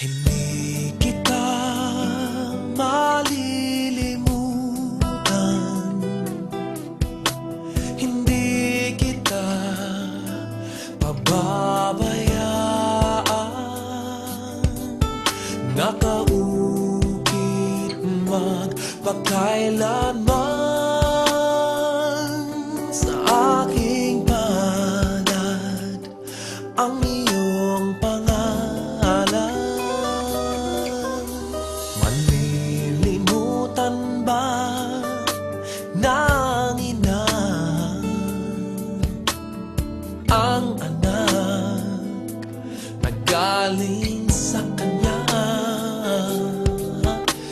Hindi kita malilimutan, hindi kita pababayaan. Nakaukit magpakailanman sa aking palad ang iyong pangalan. Malilimutan ba ng ina ang anak na galing sa kanya?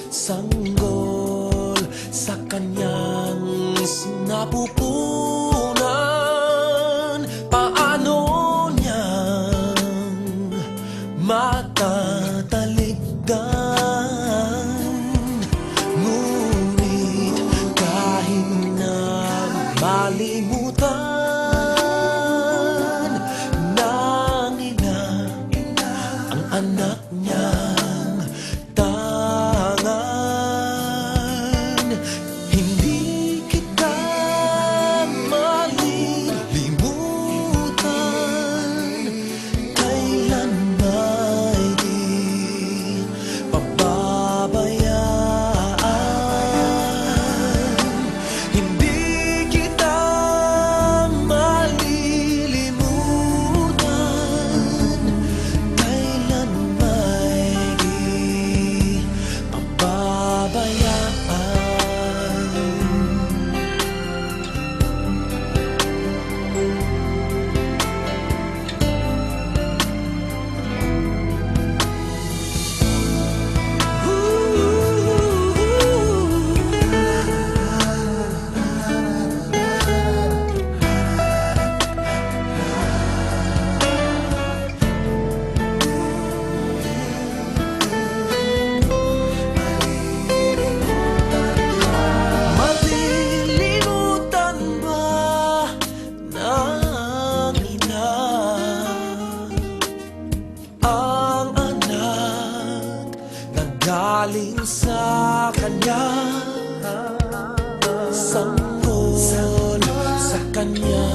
Sanggol sa kanyang sinapupunan, paano niyang matatalikdan? Ngunit kahit na malimutan ng ina ang anak niyang tangan, hindi kita malilimutan. Kailan may di pababayaan. Hindi kita malilimutan. Kailan may di pababayaan. Malilimutan ba ng ina ang anak na galing sa kanya? Sanggol sa kanya